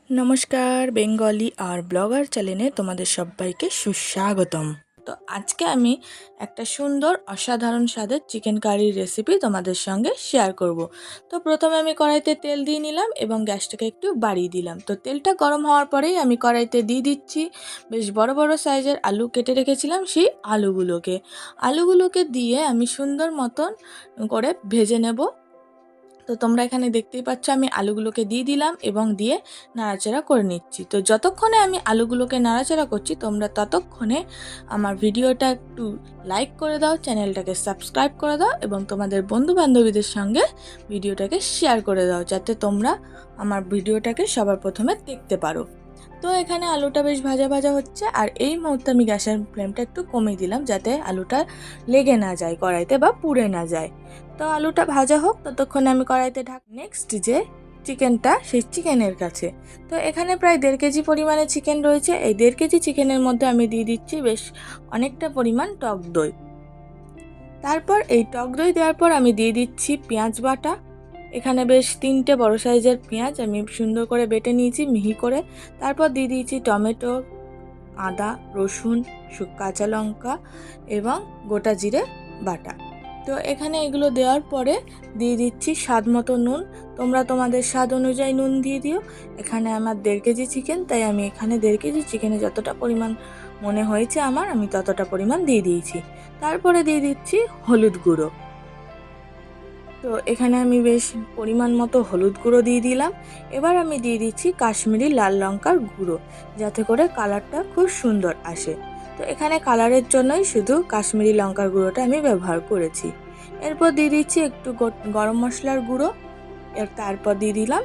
নমস্কার, বেঙ্গলি আর ব্লগার চ্যানেলে তোমাদের সবাইকে সুস্বাগতম। তো আজকে আমি একটা সুন্দর অসাধারণ স্বাদের চিকেন কারির রেসিপি তোমাদের সঙ্গে শেয়ার করব। তো প্রথমে আমি কড়াইতে তেল দিয়ে নিলাম এবং গ্যাসটাকে একটু বাড়িয়ে দিলাম। তো তেলটা গরম হওয়ার পরেই আমি কড়াইতে দিয়ে দিচ্ছি বেশ বড় বড় সাইজের আলু কেটে রেখেছিলাম, সেই আলুগুলোকে দিয়ে আমি সুন্দর মতন করে ভেজে নেব। তো তোমরা এখানে দেখতেই পাচ্ছ আমি আলুগুলোকে দিয়ে দিলাম এবং দিয়ে নাড়াচাড়া করে নিচ্ছি। তো যতক্ষণে আমি আলুগুলোকে নাড়াচাড়া করছি তোমরা ততক্ষণে আমার ভিডিওটা একটু লাইক করে দাও, চ্যানেলটাকে সাবস্ক্রাইব করে দাও এবং তোমাদের বন্ধু বান্ধবীদের সঙ্গে ভিডিওটাকে শেয়ার করে দাও, যাতে তোমরা আমার ভিডিওটাকে সবার প্রথমে দেখতে পারো। তো এখানে আলুটা বেশ ভাজা ভাজা হচ্ছে, আর এই মুহূর্তে আমি গ্যাসের ফ্লেমটা একটু কমিয়ে দিলাম যাতে আলুটা লেগে না যায় কড়াইতে বা পুড়ে না যায়। তো আলুটা ভাজা হোক ততক্ষণে আমি কড়াইতে নেক্সট যে চিকেনটা, সেই চিকেনের কাছে। তো এখানে প্রায় 1.5 কেজি পরিমাণে চিকেন রয়েছে। এই 1.5 কেজি চিকেনের মধ্যে আমি দিয়ে দিচ্ছি বেশ অনেকটা পরিমাণ টক দই। তারপর এই টক দই দেওয়ার পর আমি দিয়ে দিচ্ছি পেঁয়াজ বাটা। এখানে বেশ 3টে বড় সাইজের পেঁয়াজ আমি সুন্দর করে বেটে নিয়েছি মিহি করে। তারপর দিয়ে দিয়েছি টমেটো, আদা, রসুন, কাঁচা লঙ্কা এবং গোটা জিরে বাটা। তো এখানে এগুলো দেওয়ার পরে দিয়ে দিচ্ছি স্বাদ মতো নুন। তোমরা তোমাদের স্বাদ অনুযায়ী নুন দিয়ে দিও। এখানে আমার 1.5 কেজি চিকেন, তাই আমি এখানে 1.5 কেজি চিকেনে যতটা পরিমাণ মনে হয়েছে আমি ততটা পরিমাণ দিয়ে দিয়েছি। তারপরে দিয়ে দিচ্ছি হলুদ গুঁড়ো। তো এখানে আমি বেশ পরিমাণ মতো হলুদ গুঁড়ো দিয়ে দিলাম। এবার আমি দিয়ে দিচ্ছি কাশ্মীরি লাল লঙ্কার গুঁড়ো, যাতে করে কালারটা খুব সুন্দর আসে। তো এখানে কালারের জন্যই শুধু কাশ্মীরি লঙ্কার গুঁড়োটা আমি ব্যবহার করেছি। এরপর দিয়ে দিচ্ছি একটু গরম মশলার গুঁড়ো। তারপর দিয়ে দিলাম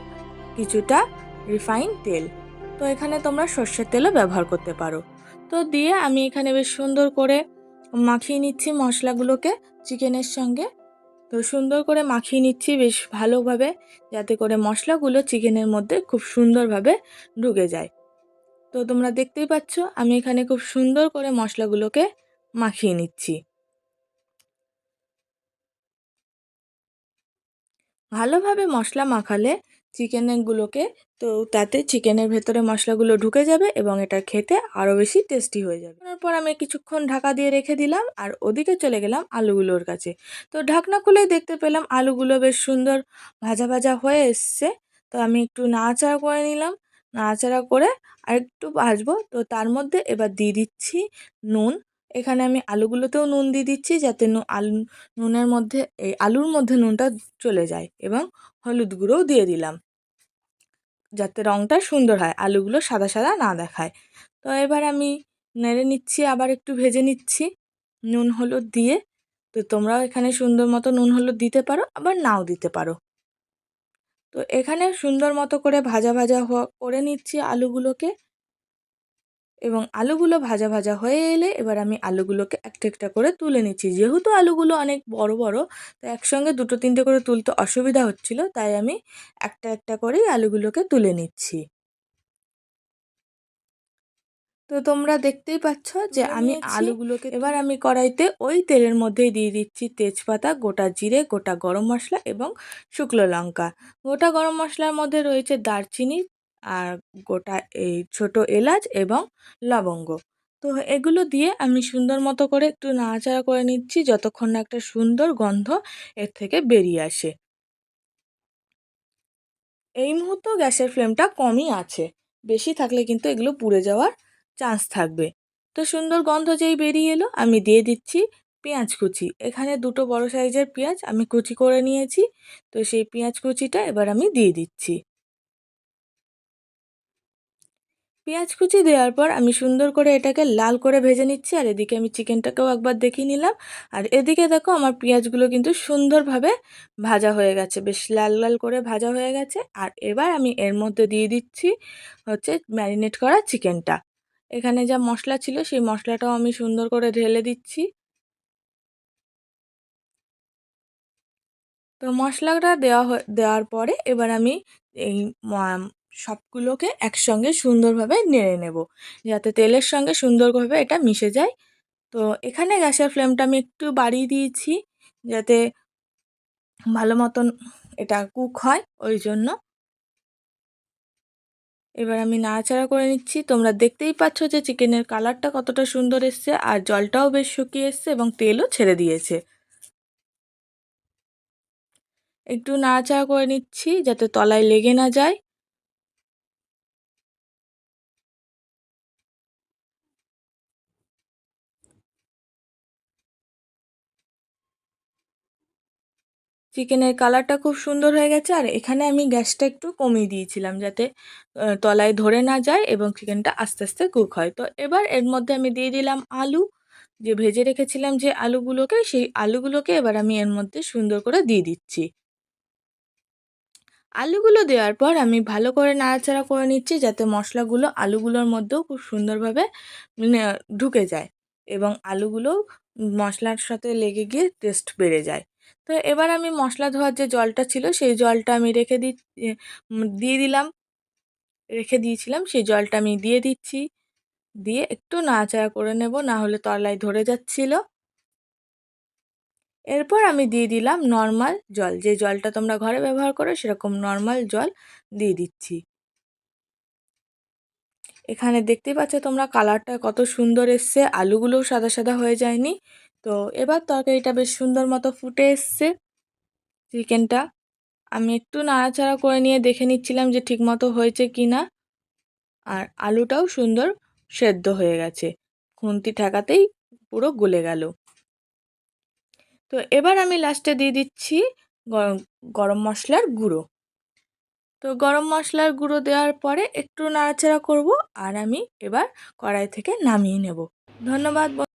কিছুটা রিফাইন তেল। তো এখানে তোমরা সর্ষের তেলও ব্যবহার করতে পারো। তো দিয়ে আমি এখানে বেশ সুন্দর করে মাখিয়ে নিচ্ছি মশলাগুলোকে চিকেনের সঙ্গে। তো সুন্দর করে মাখিয়ে নিচ্ছি বেশ ভালোভাবে, যাতে করে মশলাগুলো চিকেনের মধ্যে খুব সুন্দরভাবে ঢুকে যায়। তো তোমরা দেখতেই পাচ্ছ আমি এখানে খুব সুন্দর করে মশলাগুলোকে মাখিয়ে নিচ্ছি। ভালোভাবে মশলা মাখালে চিকেনগুলোকে, তো তাতে চিকেনের ভেতরে মশলাগুলো ঢুকে যাবে এবং এটা খেতে আরও বেশি টেস্টি হয়ে যাবে। তারপর আমি কিছুক্ষণ ঢাকা দিয়ে রেখে দিলাম আর ওদিকে চলে গেলাম আলুগুলোর কাছে। তো ঢাকনা খুলেই দেখতে পেলাম আলুগুলো বেশ সুন্দর ভাজা ভাজা হয়ে এসছে। তো আমি একটু নাড়াচাড়া করে নিলাম। নাড়াচাড়া করে আর একটু ভাজবো। তো তার মধ্যে এবার দিয়ে দিচ্ছি নুন। এখানে আমি আলুগুলোতেও নুন দিয়ে দিচ্ছি, যাতে নুনের মধ্যে, এই আলুর মধ্যে নুনটা চলে যায়, এবং হলুদ গুঁড়োও দিয়ে দিলাম যাতে রঙটা সুন্দর হয়, আলুগুলো সাদা সাদা না দেখায়। তো এবার আমি নেড়ে নিচ্ছি, আবার একটু ভেজে নিচ্ছি নুন হলুদ দিয়ে। তো তোমরাও এখানে সুন্দর মতো নুন হলুদ দিতে পারো, আবার নাও দিতে পারো। তো এখানে সুন্দর মতো করে ভাজা ভাজা করে নিচ্ছি আলুগুলোকে, এবং আলুগুলো ভাজা ভাজা হয়ে এলে এবার আমি আলুগুলোকে একটা একটা করে তুলে নিচ্ছি। যেহেতু আলুগুলো অনেক বড় বড়, তো একসঙ্গে 2-3টে করে তুলতে অসুবিধা হচ্ছিল, তাই আমি একটা একটা করেই আলুগুলোকে তুলে নিচ্ছি। তো তোমরা দেখতেই পাচ্ছ যে আমি আলুগুলোকে এবার আমি কড়াইতে ওই তেলের মধ্যেই দিয়ে দিচ্ছি তেজপাতা, গোটা জিরে, গোটা গরম মশলা এবং শুকনো লঙ্কা। গোটা গরম মশলার মধ্যে রয়েছে দারচিনি আর গোটা এই ছোট এলাচ এবং লবঙ্গ। তো এগুলো দিয়ে আমি সুন্দর মতো করে একটু নাড়াচাড়া করে নিচ্ছি যতক্ষণ না একটা সুন্দর গন্ধ এর থেকে বেরিয়ে আসে। এই মুহূর্তেও গ্যাসের ফ্লেমটা কমই আছে, বেশি থাকলে কিন্তু এগুলো পুড়ে যাওয়ার চান্স থাকবে। তো সুন্দর গন্ধ যেই বেরিয়ে এলো আমি দিয়ে দিচ্ছি পেঁয়াজ কুচি। এখানে 2টো বড় সাইজের পেঁয়াজ আমি কুচি করে নিয়েছি। তো সেই পেঁয়াজ কুচিটা এবার আমি দিয়ে দিচ্ছি। পেঁয়াজ কুচি দেওয়ার পর আমি সুন্দর করে এটাকে লাল করে ভেজে নিচ্ছি, আর এদিকে আমি চিকেনটাকেও একবার দেখিয়ে নিলাম। আর এদিকে দেখো আমার পেঁয়াজগুলো কিন্তু সুন্দরভাবে ভাজা হয়ে গেছে, বেশ লাল লাল করে ভাজা হয়ে গেছে। আর এবার আমি এর মধ্যে দিয়ে দিচ্ছি হচ্ছে ম্যারিনেট করা চিকেনটা। এখানে যা মশলা ছিল সেই মশলাটাও আমি সুন্দর করে ঢেলে দিচ্ছি। তো মশলাটা দেওয়ার পরে এবার আমি এই সবগুলোকে একসঙ্গে সুন্দরভাবে নেড়ে নেব, যাতে তেলের সঙ্গে সুন্দরভাবে এটা মিশে যায়। তো এখানে গ্যাসের ফ্লেমটা আমি একটু বাড়িয়ে দিয়েছি, যাতে ভালো মতন এটা কুক হয়, ওই জন্য। এবার আমি নাড়াচাড়া করে নিচ্ছি। তোমরা দেখতেই পাচ্ছ যে চিকেনের কালারটা কতটা সুন্দর এসছে, আর জলটাও বেশ শুকিয়ে এসছে এবং তেলও ছেড়ে দিয়েছে। একটু নাড়াচাড়া করে নিচ্ছি যাতে তলায় লেগে না যায়। চিকেনের কালারটা খুব সুন্দর হয়ে গেছে, আর এখানে আমি গ্যাসটা একটু কমিয়ে দিয়েছিলাম যাতে তলায় ধরে না যায় এবং চিকেনটা আস্তে আস্তে কুক হয়। তো এবার এর মধ্যে আমি দিয়ে দিলাম আলু, যে ভেজে রেখেছিলাম যে আলুগুলোকে, সেই আলুগুলোকে এবার আমি এর মধ্যে সুন্দর করে দিয়ে দিচ্ছি। আলুগুলো দেওয়ার পর আমি ভালো করে নাড়াচাড়া করে নিচ্ছি যাতে মশলাগুলো আলুগুলোর মধ্যেও খুব সুন্দরভাবে মানে ঢুকে যায় এবং আলুগুলো মশলার সাথে লেগে গিয়ে টেস্ট বেড়ে যায়। তো এবার আমি মশলা ধোয়ার যে জলটা ছিল সেই জলটা আমি দিয়ে দিলাম, রেখে দিয়েছিলাম সেই জলটা আমি দিয়ে দিচ্ছি। দিয়ে একটু নাড়াচাড়া করে নেব, না হলে তলায় ধরে যাচ্ছিল। এরপর আমি দিয়ে দিলাম নর্মাল জল, যে জলটা তোমরা ঘরে ব্যবহার করো সেরকম নর্মাল জল দিয়ে দিচ্ছি। এখানে দেখতেই পাচ্ছ তোমরা কালারটা কত সুন্দর এসছে, আলুগুলোও সাদা সাদা হয়ে যায়নি। তো এবার তরকারিটা বেশ সুন্দর মতো ফুটে এসছে। চিকেনটা আমি একটু নাড়াচাড়া করে নিয়ে দেখে নিচ্ছিলাম যে ঠিকমতো হয়েছে কি না, আর আলুটাও সুন্দর সেদ্ধ হয়ে গেছে, খুন্তি ঠেকাতেই পুরো গলে গেল। তো এবার আমি লাস্টে দিয়ে দিচ্ছি গরম গরম মশলার গুঁড়ো। তো গরম মশলার গুঁড়ো দেওয়ার পরে একটু নাড়াচাড়া করব, আর আমি এবার কড়াই থেকে নামিয়ে নেব। ধন্যবাদ।